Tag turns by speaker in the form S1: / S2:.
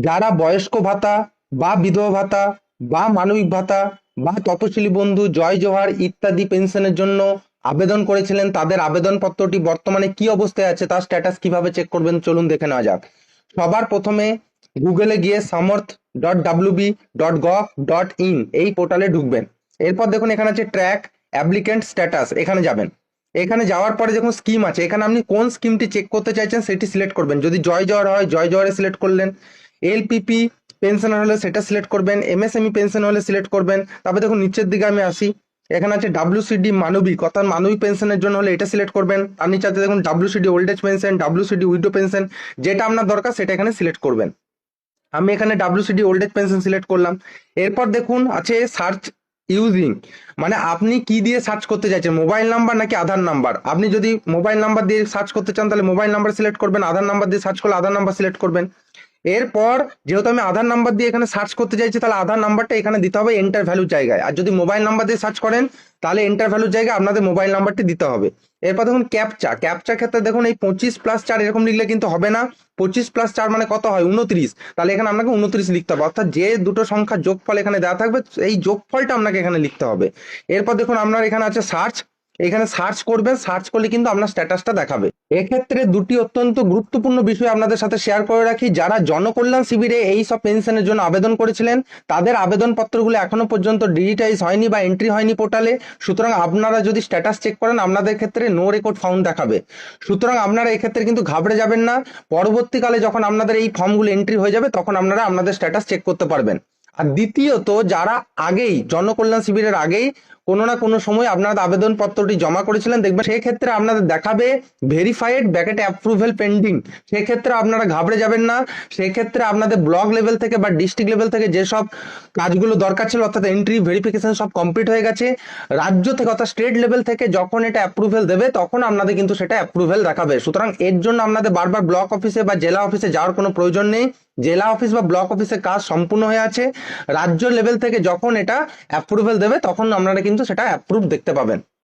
S1: যারা বয়স্ক ভাতা বা বিধবা ভাতা বা মানবিক ভাতা বা তপশিলি বন্ধু, জয় জোহার ইত্যাদি পেনশনের জন্য আবেদন করেছিলেন, তাদের আবেদনপত্রটি বর্তমানে কি অবস্থায় আছে তার স্ট্যাটাস কিভাবে চেক করবেন চলুন দেখে নেওয়া যাক। সবার প্রথমে গুগলে গিয়ে samarth.wb.gov.in এই পোর্টালে ঢুকবেন। এরপর দেখুন এখানে আছে ট্র্যাক অ্যাপ্লিকেন্ট স্ট্যাটাস, এখানে যাবেন। এখানে যাওয়ার পরে দেখুন স্কিম আছে, এখানে আপনি কোন স্কিমটি চেক করতে চাইছেন সেটি সিলেক্ট করবেন। যদি জয় জওয়ার হয় জয় জওয়ারে সিলেক্ট করলেন, এলপিপি পেনশন হলে সেটা সিলেক্ট করবেন, এমএসএমই পেনশন হলে সিলেক্ট করবেন। তারপর দেখুন নিচের দিকে আমি আসি, এখানে আছে ডাব্লিউসিডি মানবিক, অর্থাৎ মানবিক পেনশনের জন্য হলে এটা সিলেক্ট করবেন। তার নিচে আছে দেখুন WCD old age pension, WCD widow pension, যেটা আপনার দরকার সেটা এখানে সিলেক্ট করবেন। আমি এখানে WCD old age pension select করলাম। এরপর দেখুন আছে সার্চ ইউজিং, মানে আপনি কি দিয়ে সার্চ করতে চাইছেন, মোবাইল নাম্বার নাকি আধার নাম্বার। আপনি যদি মোবাইল নাম্বার দিয়ে সার্চ করতে চান তাহলে মোবাইল নাম্বার সিলেক্ট করবেন, আধার নাম্বার দিয়ে সার্চ করলে আধার নাম্বার সিলেক্ট করবেন। এরপর যেহেতু আমি আধার নাম্বার দিয়ে এখানে সার্চ করতে চাইছি তাহলে আধার নাম্বারটা এখানে দিতে হবে এন্টার ভ্যালুর জায়গায়, আর যদি মোবাইল নাম্বার দিয়ে সার্চ করেন তাহলে এন্টার ভ্যালুর জায়গায় আপনাদের মোবাইল নাম্বারটি দিতে হবে। এরপর দেখুন ক্যাপচা, ক্যাপচার ক্ষেত্রে দেখুন এই 25+4 এরকম লিখলে কিন্তু হবে না, 25+4 মানে কত হয় 29, তাহলে এখানে আপনাকে 29 লিখতে হবে, অর্থাৎ যে দুটো সংখ্যা যোগফল এখানে দেওয়া থাকবে এই যোগফলটা আপনাকে এখানে লিখতে হবে। এরপর দেখুন আপনার এখানে আছে সার্চ, এখানে সার্চ করবেন, সার্চ করলে কিন্তু আপনার স্ট্যাটাসটা দেখাবে। এক্ষেত্রে দুটি অত্যন্ত গুরুত্বপূর্ণ বিষয় আপনাদের সাথে শেয়ার করে রাখি, যারা জনকল্যাণ শিবিরে এই সব পেনশনের জন্য আবেদন করেছিলেন তাদের আবেদনপত্রগুলো এখনো পর্যন্ত ডিজিটাইজ হয়নি বা এন্ট্রি হয়নি পোর্টালে। সুতরাং আপনারা যদি স্ট্যাটাস চেক করেন আপনাদের ক্ষেত্রে নো রেকর্ড ফাউন্ড দেখাবে। সুতরাং আপনারা এক্ষেত্রে কিন্তু ঘাবড়ে যাবেন না, পরবর্তীকালে যখন আপনাদের এই ফর্মগুলো এন্ট্রি হয়ে যাবে তখন আপনারা আপনাদের স্ট্যাটাস চেক করতে পারবেন। আর দ্বিতীয়ত, যারা আগেই জনকল্যাণ শিবিরের আগেই কোনো না কোনো সময় আপনারা আবেদন পত্রটি জমা করেছিলেন দেখবেন সেক্ষেত্রে আপনাদের দেখাবে ভেরিফাইড ব্যাকেটে অ্যাপ্রুভেল পেন্ডিং। সেক্ষেত্রে আপনারা ঘাবড়ে যাবেন না, সেক্ষেত্রে আপনাদের ব্লক লেভেল থেকে বা ডিস্ট্রিক্ট লেভেল থেকে যেসব কাজগুলো দরকার ছিল অর্থাৎ এন্ট্রি ভেরিফিকেশন সব কমপ্লিট হয়ে গেছে। রাজ্য থেকে অর্থাৎ স্টেট লেভেল থেকে যখন এটা অ্যাপ্রুভেল দেবে তখন আপনাদের কিন্তু সেটা অ্যাপ্রুভেল দেখাবে। সুতরাং এর জন্য আপনাদের বারবার ব্লক অফিসে বা জেলা অফিসে যাওয়ার কোনো প্রয়োজন নেই, জেলা অফিস বা ব্লক অফিসের কাজ সম্পূর্ণ হয়ে আছে। রাজ্য লেভেল থেকে যখন এটা অ্যাপ্রুভেল দেবে তখন আপনারা কিন্তু সেটা অ্যাপ্রুভ দেখতে পাবেন।